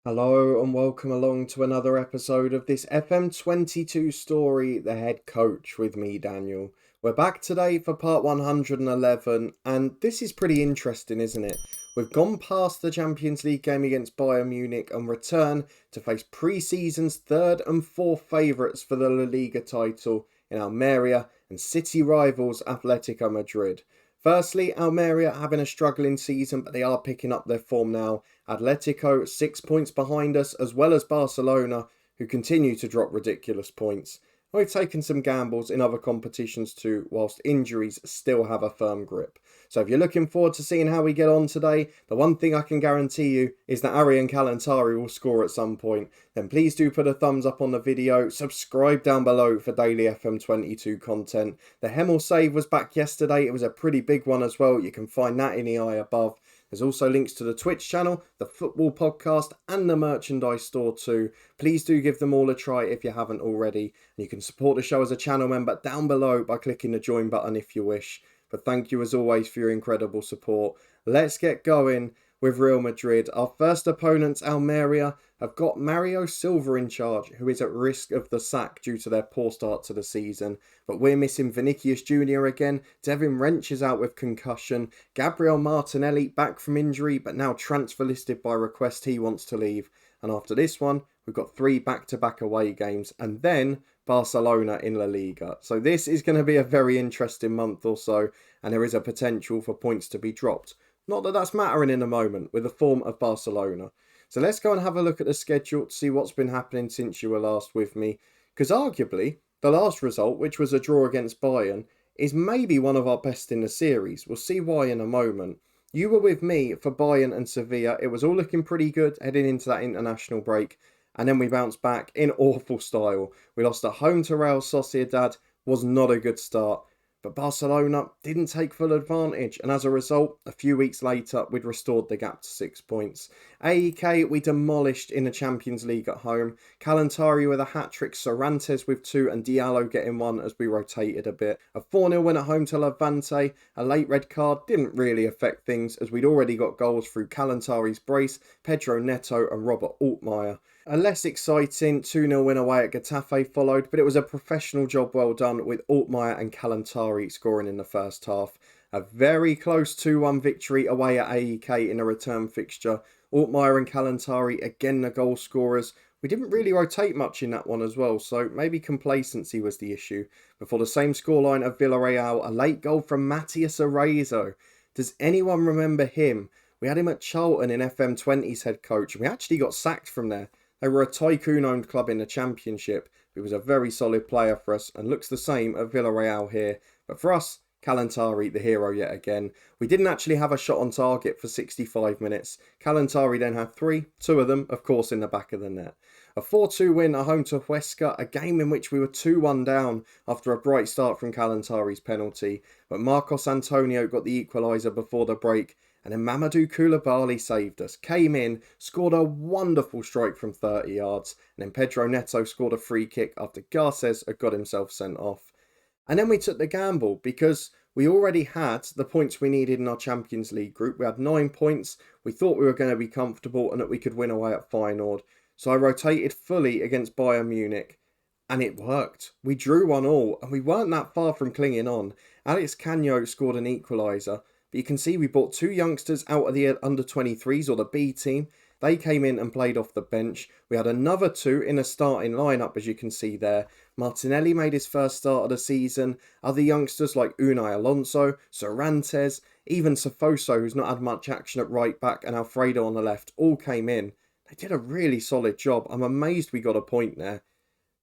Hello and welcome along to another episode of this FM22 story, The Head Coach, with me, Daniel. We're back today for part 111, and this is pretty interesting, isn't it? We've gone past the Champions League game against Bayern Munich and return to face pre-season's third and fourth favourites for the La Liga title in Almeria and city rivals Atletico Madrid. Firstly, Almeria having a struggling season, but they are picking up their form now. Atletico 6 points behind us, as well as Barcelona, who continue to drop ridiculous points. We've taken some gambles in other competitions too, whilst injuries still have a firm grip. So if you're looking forward to seeing how we get on today, the one thing I can guarantee you is that Arian Kalantari will score at some point. Then please do put a thumbs up on the video, subscribe down below for daily FM22 content. The Hemel save was back yesterday, it was a pretty big one as well, you can find that in the eye above. There's also links to the Twitch channel, the football podcast, and the merchandise store too. Please do give them all a try if you haven't already. And you can support the show as a channel member down below by clicking the join button if you wish. But thank you as always for your incredible support. Let's get going with Real Madrid. Our first opponents, Almeria, have got Mario Silva in charge, who is at risk of the sack due to their poor start to the season. But we're missing Vinicius Jr. again, Devin Wrench is out with concussion, Gabriel Martinelli back from injury but now transfer listed by request, he wants to leave. And after this one, we've got 3 back-to-back away games and then Barcelona in La Liga. So this is going to be a very interesting month or so, and there is a potential for points to be dropped. Not that that's mattering in the moment with the form of Barcelona. So let's go and have a look at the schedule to see what's been happening since you were last with me. Because arguably, the last result, which was a draw against Bayern, is maybe one of our best in the series. We'll see why in a moment. You were with me for Bayern and Sevilla. It was all looking pretty good heading into that international break. And then we bounced back in awful style. We lost at home to Real Sociedad. Was not a good start. But Barcelona didn't take full advantage, and as a result, a few weeks later, we'd restored the gap to 6 points. AEK we demolished in the Champions League at home. Kalantari with a hat-trick, Cervantes with 2, and Diallo getting 1 as we rotated a bit. A 4-0 win at home to Levante. A late red card didn't really affect things, as we'd already got goals through Kalantari's brace, Pedro Neto and Robert Altmaier. A less exciting 2-0 win away at Getafe followed, but it was a professional job well done with Altmaier and Kalantari scoring in the first half. A very close 2-1 victory away at AEK in a return fixture. Altmaier and Kalantari again the goal scorers. We didn't really rotate much in that one as well, so maybe complacency was the issue. Before the same scoreline of Villarreal, a late goal from Matias Arezzo. Does anyone remember him? We had him at Charlton in FM20's head coach, and we actually got sacked from there. They were a tycoon-owned club in the Championship. He was a very solid player for us and looks the same at Villarreal here. But for us, Kalantari, the hero yet again. We didn't actually have a shot on target for 65 minutes. Kalantari then had 3, 2 of them, of course, in the back of the net. A 4-2 win at home to Huesca, a game in which we were 2-1 down after a bright start from Kalantari's penalty. But Marcos Antonio got the equaliser before the break. And then Mamadou Koulibaly saved us, came in, scored a wonderful strike from 30 yards. And then Pedro Neto scored a free kick after Garces had got himself sent off. And then we took the gamble because we already had the points we needed in our Champions League group. We had 9 points. We thought we were going to be comfortable and that we could win away at Feyenoord. So I rotated fully against Bayern Munich. And it worked. We drew 1-1 and we weren't that far from clinging on. Alex Canho scored an equaliser. But you can see we brought 2 youngsters out of the under-23s or the B team. They came in and played off the bench. We had another 2 in a starting lineup, as you can see there. Martinelli made his first start of the season. Other youngsters like Unai Alonso, Cervantes, even Sofoso, who's not had much action at right back, and Alfredo on the left, all came in. They did a really solid job. I'm amazed we got a point there.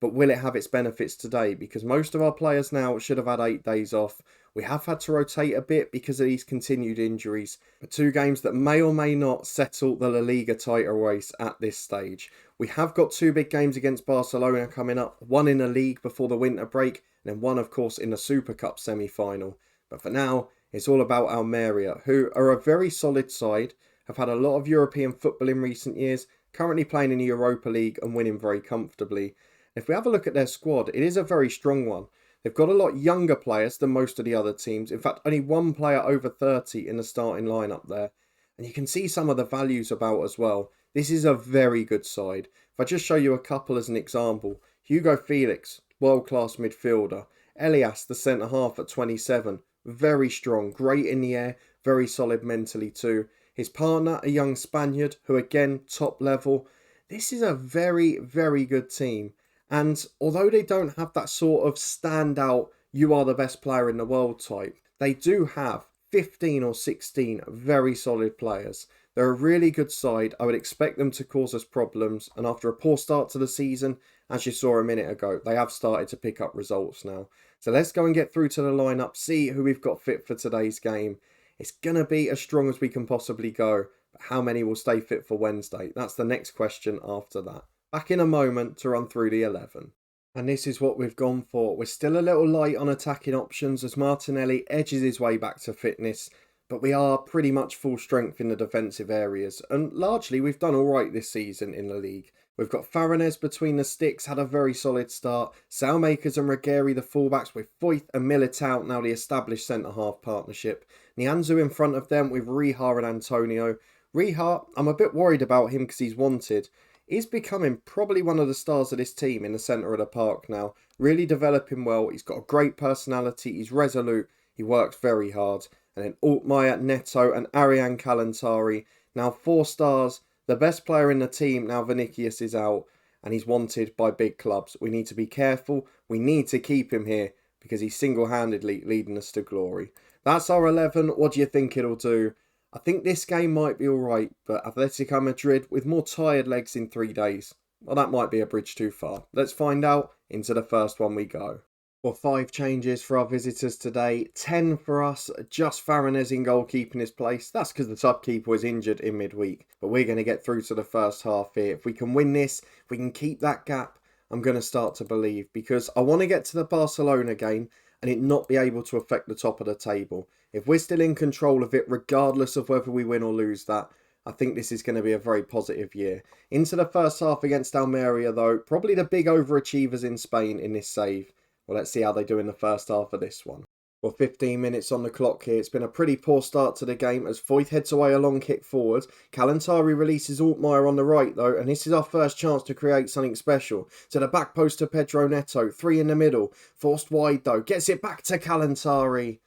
But will it have its benefits today? Because most of our players now should have had 8 days off. We have had to rotate a bit because of these continued injuries. But 2 games that may or may not settle the La Liga title race at this stage. We have got 2 big games against Barcelona coming up. One in the league before the winter break. And then one, of course, in the Super Cup semi-final. But for now, it's all about Almeria, who are a very solid side. Have had a lot of European football in recent years. Currently playing in the Europa League and winning very comfortably. If we have a look at their squad, it is a very strong one. They've got a lot younger players than most of the other teams. In fact, only 1 player over 30 in the starting lineup there. And you can see some of the values about as well. This is a very good side. If I just show you a couple as an example, Hugo Felix, world-class midfielder. Elias, the centre-half at 27, very strong, great in the air, very solid mentally too. His partner, a young Spaniard, who again, top level. This is a very, very good team. And although they don't have that sort of standout, you are the best player in the world type, they do have 15 or 16 very solid players. They're a really good side. I would expect them to cause us problems. And after a poor start to the season, as you saw a minute ago, they have started to pick up results now. So let's go and get through to the lineup, see who we've got fit for today's game. It's going to be as strong as we can possibly go. But how many will stay fit for Wednesday? That's the next question after that. Back in a moment to run through the 11. And this is what we've gone for. We're still a little light on attacking options as Martinelli edges his way back to fitness. But we are pretty much full strength in the defensive areas. And largely we've done alright this season in the league. We've got Farinez between the sticks, had a very solid start. Saelmakers and Ruggieri the fullbacks with Foyth and Militao, now the established centre-half partnership. Nianzou in front of them with Rihar and Antonio. Rihar, I'm a bit worried about him because he's wanted. He's becoming probably one of the stars of this team in the centre of the park now. Really developing well. He's got a great personality. He's resolute. He works very hard. And then Altmaier, Neto and Ariane Kalantari. Now 4 stars. The best player in the team now Vinicius is out. And he's wanted by big clubs. We need to be careful. We need to keep him here. Because he's single-handedly leading us to glory. That's our 11. What do you think it'll do? I think this game might be alright. But Atletico Madrid with more tired legs in 3 days. Well, that might be a bridge too far. Let's find out. Into the first one we go. Well, 5 changes for our visitors today. 10 for us. Just Farinez in goal keeping his place. That's because the sub-keeper was injured in midweek. But we're going to get through to the first half here. If we can win this, if we can keep that gap, I'm going to start to believe. Because I want to get to the Barcelona game and it not be able to affect the top of the table. If we're still in control of it, regardless of whether we win or lose that, I think this is going to be a very positive year. Into the first half against Almeria though, probably the big overachievers in Spain in this save. Well, let's see how they do in the first half of this one. Well, 15 minutes on the clock here. It's been a pretty poor start to the game as Foyth heads away a long kick forward. Kalantari releases Altmaier on the right though, and this is our first chance to create something special. To the back post to Pedro Neto, 3 in the middle. Forced wide though, gets it back to Kalantari.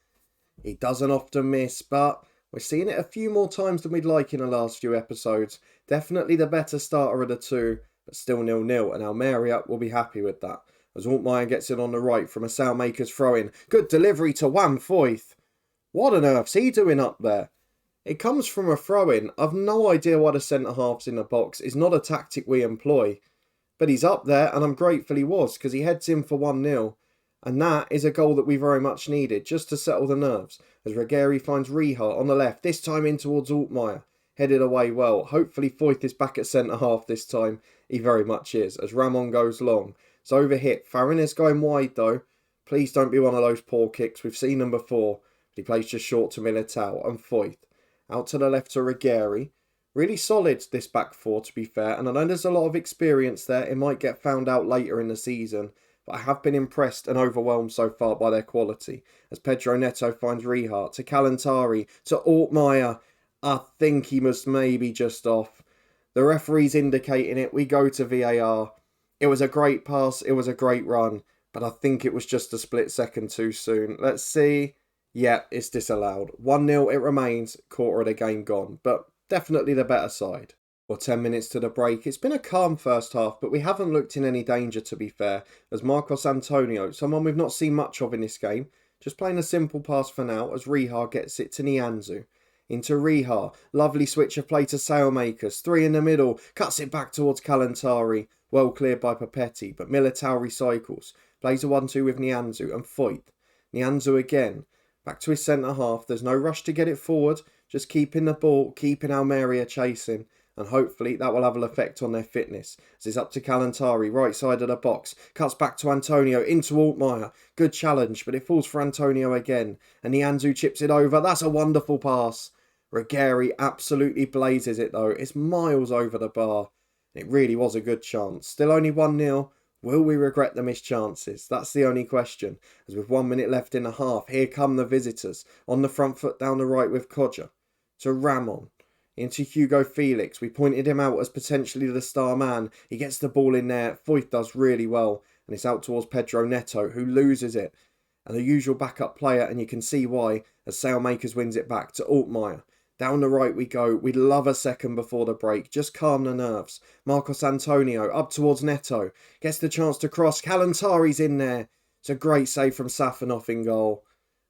He doesn't often miss, but we're seeing it a few more times than we'd like in the last few episodes. Definitely the better starter of the two, but still 0-0, and Almeria will be happy with that. As Altmaier gets it on the right from a Saelmakers throw-in. Good delivery to Juan Foyth. What on earth's he doing up there? It comes from a throw-in. I've no idea why the centre-half's in the box. It's not a tactic we employ. But he's up there, and I'm grateful he was, because he heads in for 1-0. And that is a goal that we very much needed, just to settle the nerves. As Ruggieri finds Rihar on the left, this time in towards Altmaier. Headed away well. Hopefully Foyth is back at centre-half this time. He very much is, as Ramon goes long. It's overhit. Farinez going wide though. Please don't be one of those poor kicks. We've seen them before. But he plays just short to Militao and Foyth. Out to the left to Ruggieri. Really solid this back four to be fair. And I know there's a lot of experience there. It might get found out later in the season. But I have been impressed and overwhelmed so far by their quality. As Pedro Neto finds Rihar to Kalantari to Altmaier. I think he must maybe just off. The referee's indicating it. We go to VAR. It was a great pass, it was a great run, but I think it was just a split second too soon. Let's see. Yeah, it's disallowed. 1-0 it remains, quarter of the game gone, but definitely the better side. Well, 10 minutes to the break. It's been a calm first half, but we haven't looked in any danger to be fair, as Marcos Antonio, someone we've not seen much of in this game, just playing a simple pass for now as Rihar gets it to Nianzou. Into Rihar, lovely switch of play to Saelmakers, 3 in the middle, cuts it back towards Kalantari. Well cleared by Papetti, but Militao recycles. Plays a 1-2 with Nianzou and Foyth. Nianzou again. Back to his centre-half. There's no rush to get it forward. Just keeping the ball, keeping Almeria chasing. And hopefully that will have an effect on their fitness. As it's up to Kalantari, right side of the box. Cuts back to Antonio, into Altmaier. Good challenge, but it falls for Antonio again. And Nianzou chips it over. That's a wonderful pass. Ruggieri absolutely blazes it though. It's miles over the bar. It really was a good chance. Still only 1-0. Will we regret the missed chances? That's the only question. As with 1 minute left in the half, here come the visitors. On the front foot down the right with Kodja. To Ramon. into Hugo Felix. We pointed him out as potentially the star man. He gets the ball in there. Foyth does really well. And it's out towards Pedro Neto, who loses it. And the usual backup player, and you can see why, as Sailmakers wins it back to Altmaier. Down the right we go. We'd love a second before the break. Just calm the nerves. Marcos Antonio up towards Neto. Gets the chance to cross. Kalantari's in there. It's a great save from Safanov in goal.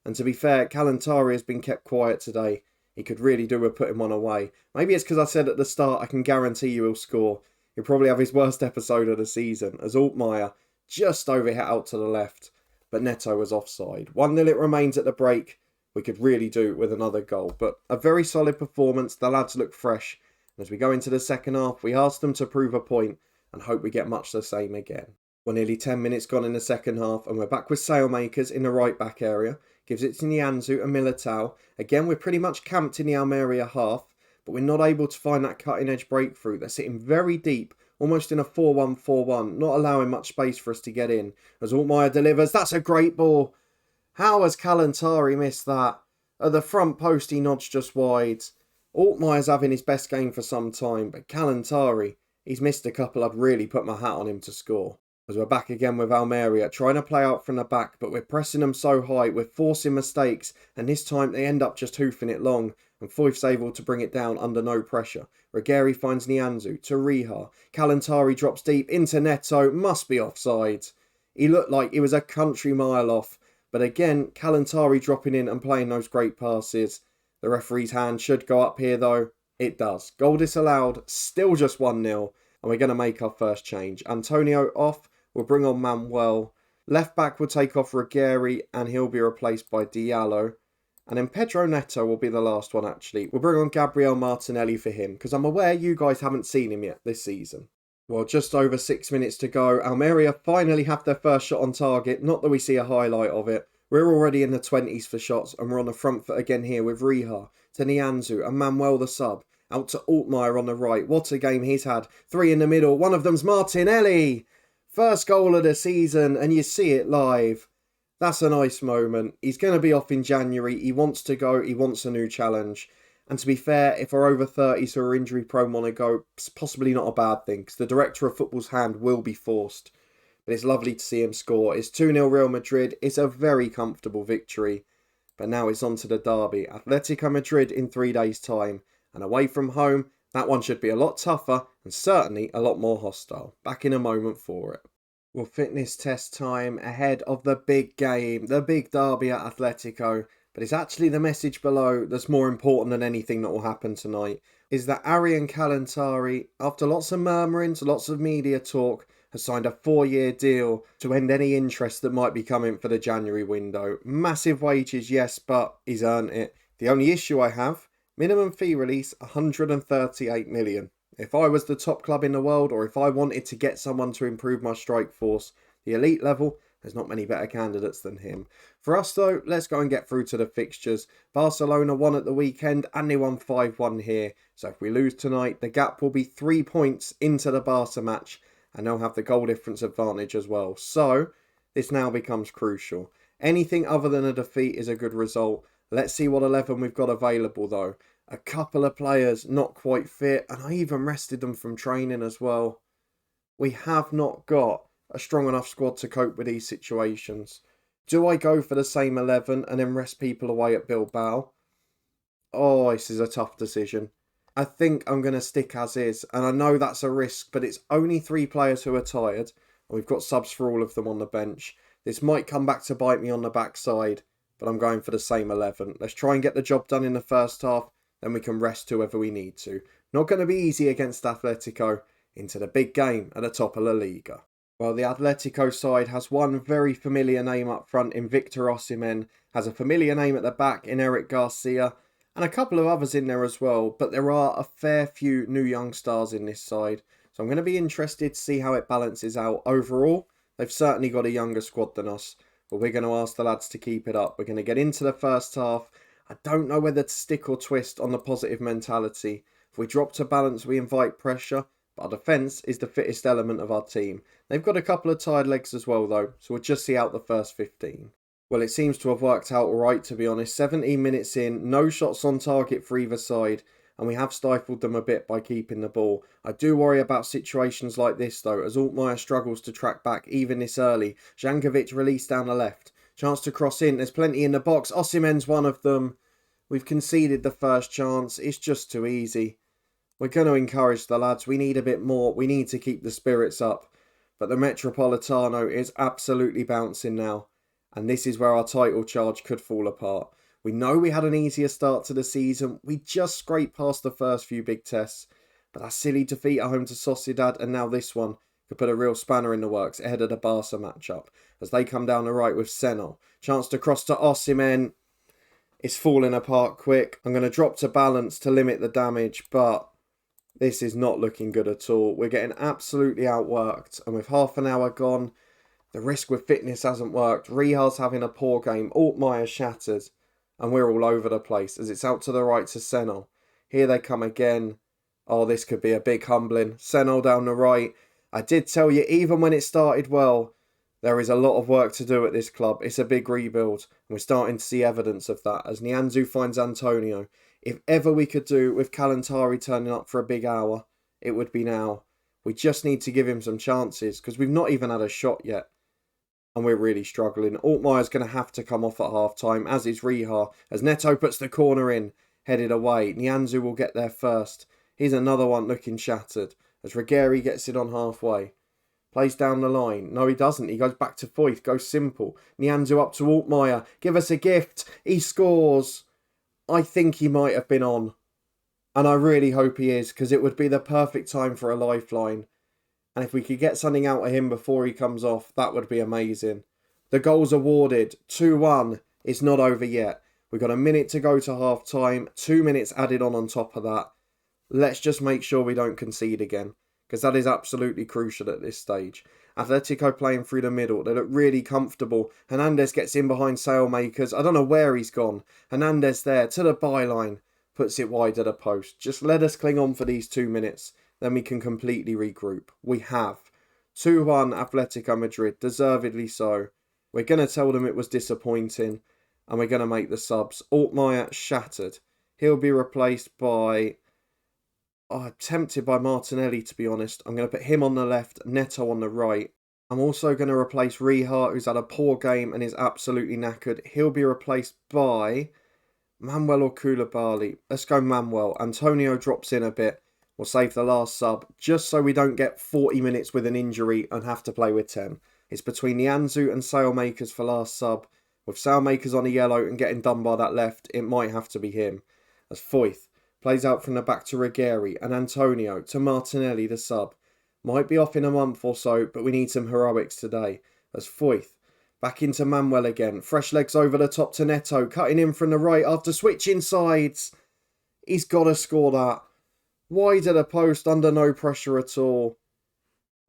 And to be fair, Kalantari has been kept quiet today. He could really do with putting one away. Maybe it's because I said at the start I can guarantee you he'll score. He'll probably have his worst episode of the season, as Altmaier just overhit out to the left. But Neto was offside. 1-0 it remains at the break. We could really do with another goal. But a very solid performance. The lads look fresh. And as we go into the second half, we ask them to prove a point and hope we get much the same again. We're nearly 10 minutes gone in the second half and we're back with Sailmakers in the right back area. Gives it to Nianzou and Militao. Again, we're pretty much camped in the Almeria half, but we're not able to find that cutting edge breakthrough. They're sitting very deep, almost in a 4-1-4-1, not allowing much space for us to get in. As Altmaier delivers, that's a great ball. How has Kalantari missed that? At the front post, he nods just wide. Altmaier's having his best game for some time, but Kalantari, he's missed a couple I'd really put my hat on him to score. As we're back again with Almeria, trying to play out from the back, but we're pressing them so high, we're forcing mistakes, and this time they end up just hoofing it long, and Foyth's able to bring it down under no pressure. Ruggieri finds Nianzou to Riha. Kalantari drops deep into Neto, must be offside. He looked like he was a country mile off, but again, Kalantari dropping in and playing those great passes. The referee's hand should go up here though. It does. Goal disallowed, still just 1-0, and we're going to make our first change. Antonio off. We'll bring on Manuel. Left back will take off Ruggieri and he'll be replaced by Diallo. And then Pedro Neto will be the last one actually. We'll bring on Gabriel Martinelli for him because I'm aware you guys haven't seen him yet this season. Well, just over 6 minutes to go. Almeria finally have their first shot on target. Not that we see a highlight of it. We're already in the 20s for shots and we're on the front foot again here with Riha to Nianzou and Manuel the sub. Out to Altmaier on the right. What a game he's had. 3 in the middle. One of them's Martinelli. First goal of the season and you see it live. That's a nice moment. He's going to be off in January. He wants to go. He wants a new challenge. And to be fair, if we're over 30s who are injury prone want to go, it's possibly not a bad thing because the director of football's hand will be forced. But it's lovely to see him score. It's 2-0 Real Madrid. It's a very comfortable victory. But now it's on to the derby. Atletico Madrid in 3 days' time. And away from home, that one should be a lot tougher and certainly a lot more hostile. Back in a moment for it. Well, fitness test time ahead of the big game, the big derby at Atletico. But it's actually the message below that's more important than anything that will happen tonight. Is that Arian Kalantari, after lots of murmurings, lots of media talk, has signed a 4-year deal to end any interest that might be coming for the January window. Massive wages, yes, but he's earned it. The only issue I have, minimum fee release, 138 million. If I was the top club in the world or if I wanted to get someone to improve my strike force, the elite level, there's not many better candidates than him. For us though, let's go and get through to the fixtures. Barcelona won at the weekend and they won 5-1 here. So if we lose tonight, the gap will be 3 points into the Barca match and they'll have the goal difference advantage as well. So this now becomes crucial. Anything other than a defeat is a good result. Let's see what 11 we've got available though. A couple of players not quite fit and I even rested them from training as well. We have not got a strong enough squad to cope with these situations. Do I go for the same 11 and then rest people away at Bilbao? Oh, this is a tough decision. I think I'm going to stick as is and I know that's a risk, but it's only 3 players who are tired and we've got subs for all of them on the bench. This might come back to bite me on the backside, but I'm going for the same 11. Let's try and get the job done in the first half. Then we can rest whoever we need to. Not going to be easy against Atletico into the big game at the top of La Liga. Well, the Atletico side has one very familiar name up front in Victor Osimhen, has a familiar name at the back in Eric Garcia, and a couple of others in there as well, but there are a fair few new young stars in this side. So I'm going to be interested to see how it balances out. Overall, they've certainly got a younger squad than us, but we're going to ask the lads to keep it up. We're going to get into the first half. I don't know whether to stick or twist on the positive mentality. If we drop to balance, we invite pressure, but our defence is the fittest element of our team. They've got a couple of tired legs as well though, so we'll just see out the first 15. Well, it seems to have worked out alright to be honest. 17 minutes in, no shots on target for either side, and we have stifled them a bit by keeping the ball. I do worry about situations like this though, as Altmaier struggles to track back even this early. Jankovic released down the left. Chance to cross in, there's plenty in the box. Osimhen's one of them. We've conceded the first chance, it's just too easy. We're going to encourage the lads, we need a bit more, we need to keep the spirits up. But the Metropolitano is absolutely bouncing now, and this is where our title charge could fall apart. We know we had an easier start to the season, we just scraped past the first few big tests, but that silly defeat at home to Sociedad and now this one could put a real spanner in the works ahead of the Barca matchup as they come down the right with Senol. Chance to cross to Osimhen. It's falling apart quick. I'm going to drop to balance to limit the damage, but this is not looking good at all. We're getting absolutely outworked, and with half an hour gone, the risk with fitness hasn't worked. Rihar's having a poor game. Altmaier shattered, and we're all over the place as it's out to the right to Senol. Here they come again. Oh, this could be a big humbling. Senol down the right. I did tell you, even when it started well, there is a lot of work to do at this club. It's a big rebuild, and we're starting to see evidence of that as Nianzou finds Antonio. If ever we could do with Kalantari turning up for a big hour, it would be now. We just need to give him some chances because we've not even had a shot yet. And we're really struggling. Altmaier's going to have to come off at half time, as is Rihar, as Neto puts the corner in, headed away. Nianzou will get there first. Here's another one looking shattered as Regueri gets it on halfway. Plays down the line. No, he doesn't. He goes back to Foyth. Goes simple. Nianzou up to Altmaier. Give us a gift. He scores. I think he might have been on. And I really hope he is, because it would be the perfect time for a lifeline. And if we could get something out of him before he comes off, that would be amazing. The goal's awarded. 2-1. It's not over yet. We've got a minute to go to half time. 2 minutes added on top of that. Let's just make sure we don't concede again, because that is absolutely crucial at this stage. Atletico playing through the middle. They look really comfortable. Hernandez gets in behind Sailmakers. I don't know where he's gone. Hernandez there to the byline. Puts it wide at a post. Just let us cling on for these 2 minutes. Then we can completely regroup. We have. 2-1 Atletico Madrid. Deservedly so. We're going to tell them it was disappointing. And we're going to make the subs. Altmaier shattered. He'll be replaced by... I'm tempted by Martinelli, to be honest. I'm going to put him on the left, Neto on the right. I'm also going to replace Rihar, who's had a poor game and is absolutely knackered. He'll be replaced by Manuel or Koulibaly. Let's go Manuel. Antonio drops in a bit. We'll save the last sub, just so we don't get 40 minutes with an injury and have to play with 10. It's between Nianzou and Sailmakers for last sub. With Sailmakers on a yellow and getting done by that left, it might have to be him. As Foyth plays out from the back to Regueri and Antonio to Martinelli, the sub. Might be off in a month or so, but we need some heroics today. As Foyth back into Manuel again. Fresh legs over the top to Neto, cutting in from the right after switching sides. He's got to score that. Wide at a post under no pressure at all.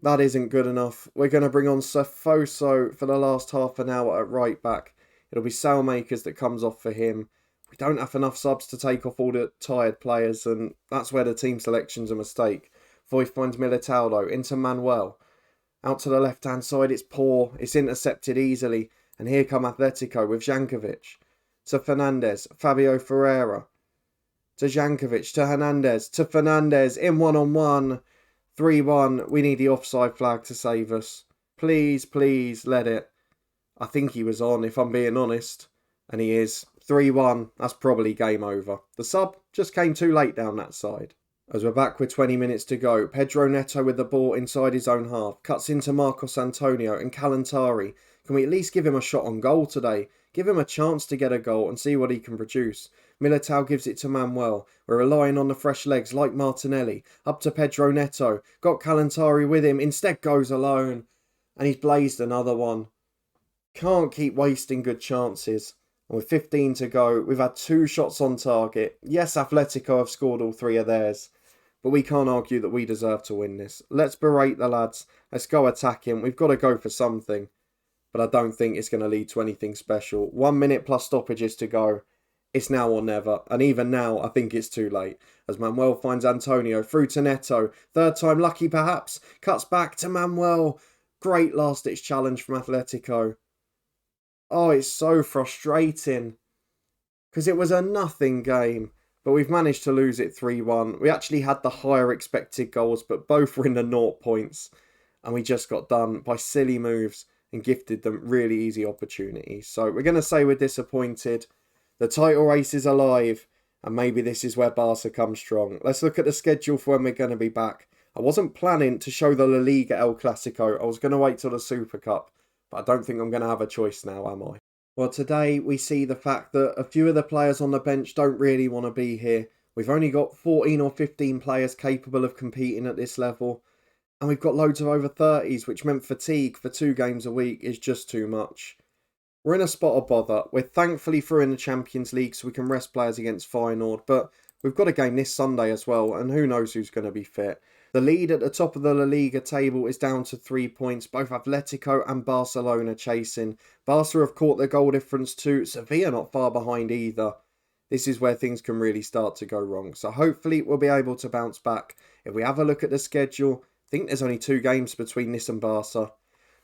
That isn't good enough. We're going to bring on Safoso for the last half an hour at right back. It'll be Sailmakers that comes off for him. We don't have enough subs to take off all the tired players, and that's where the team selection's a mistake. Foyth finds Militao though, into Manuel. Out to the left-hand side, it's poor. It's intercepted easily. And here come Atletico with Jankovic. To Fernandez, Fabio Ferreira. To Jankovic, to Hernandez, to Fernandez, in one-on-one. 3-1, we need the offside flag to save us. Please, please, let it. I think he was on, if I'm being honest. And he is. 3-1, that's probably game over. The sub just came too late down that side. As we're back with 20 minutes to go, Pedro Neto with the ball inside his own half, cuts into Marcos Antonio and Kalantari. Can we at least give him a shot on goal today? Give him a chance to get a goal and see what he can produce. Militao gives it to Manuel. We're relying on the fresh legs like Martinelli. Up to Pedro Neto. Got Kalantari with him. Instead goes alone. And he's blazed another one. Can't keep wasting good chances. And with 15 to go, we've had 2 shots on target. Yes, Atletico have scored all 3 of theirs. But we can't argue that we deserve to win this. Let's berate the lads. Let's go attacking. We've got to go for something. But I don't think it's going to lead to anything special. 1 minute plus stoppages to go. It's now or never. And even now, I think it's too late. As Manuel finds Antonio through to Neto. Third time lucky perhaps. Cuts back to Manuel. Great last-ditch challenge from Atletico. Oh, it's so frustrating. Because it was a nothing game. but we've managed to lose it 3-1. We actually had the higher expected goals, but both were in the 0 points, and we just got done by silly moves and gifted them really easy opportunities. So we're going to say we're disappointed. The title race is alive, and maybe this is where Barca come strong. Let's look at the schedule for when we're going to be back. I wasn't planning to show the La Liga El Clasico. I was going to wait till the Super Cup, but I don't think I'm going to have a choice now, am I? Well, today we see the fact that a few of the players on the bench don't really want to be here. We've only got 14 or 15 players capable of competing at this level. And we've got loads of over 30s, which meant fatigue for 2 games a week is just too much. We're in a spot of bother. We're thankfully through in the Champions League so we can rest players against Feyenoord. But we've got a game this Sunday as well, and who knows who's going to be fit. The lead at the top of the La Liga table is down to 3 points. Both Atletico and Barcelona chasing. Barca have caught their goal difference too. Sevilla not far behind either. This is where things can really start to go wrong. So hopefully we'll be able to bounce back. If we have a look at the schedule, I think there's only 2 games between this and Barca.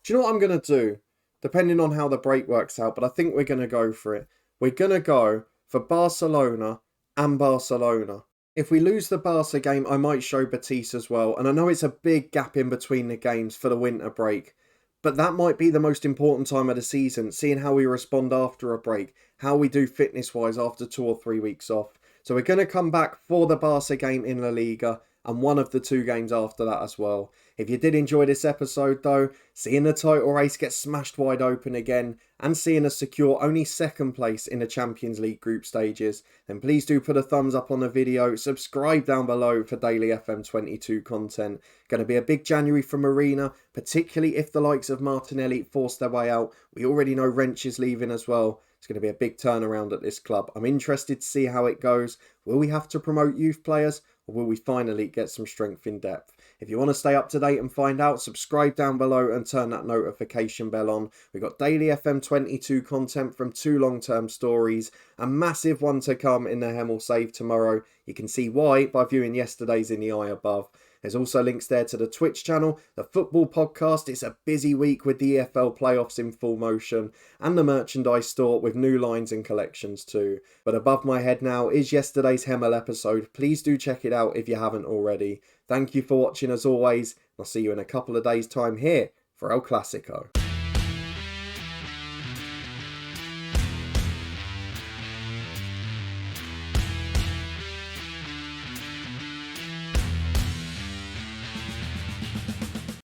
Do you know what I'm going to do? Depending on how the break works out, but I think we're going to go for it. We're going to go for Barcelona and Barcelona. If we lose the Barca game, I might show Betis as well. And I know it's a big gap in between the games for the winter break. But that might be the most important time of the season, seeing how we respond after a break, how we do fitness-wise after 2 or 3 weeks off. So we're going to come back for the Barca game in La Liga and one of the 2 games after that as well. If you did enjoy this episode though, seeing the title race get smashed wide open again and seeing us secure only 2nd place in the Champions League group stages, then please do put a thumbs up on the video, subscribe down below for daily FM22 content. Going to be a big January for Marina, particularly if the likes of Martinelli force their way out. We already know Wrench is leaving as well. It's going to be a big turnaround at this club. I'm interested to see how it goes. Will we have to promote youth players, or will we finally get some strength in depth? If you want to stay up to date and find out, subscribe down below and turn that notification bell on. We've got daily FM22 content from 2 long-term stories. A massive one to come in the Hemel Save tomorrow. You can see why by viewing yesterday's in the eye above. There's also links there to the Twitch channel, the football podcast. It's a busy week with the EFL playoffs in full motion, and the merchandise store with new lines and collections too. But above my head now is yesterday's Hemel episode. Please do check it out if you haven't already. Thank you for watching as always. I'll see you in a couple of days' time here for El Clasico.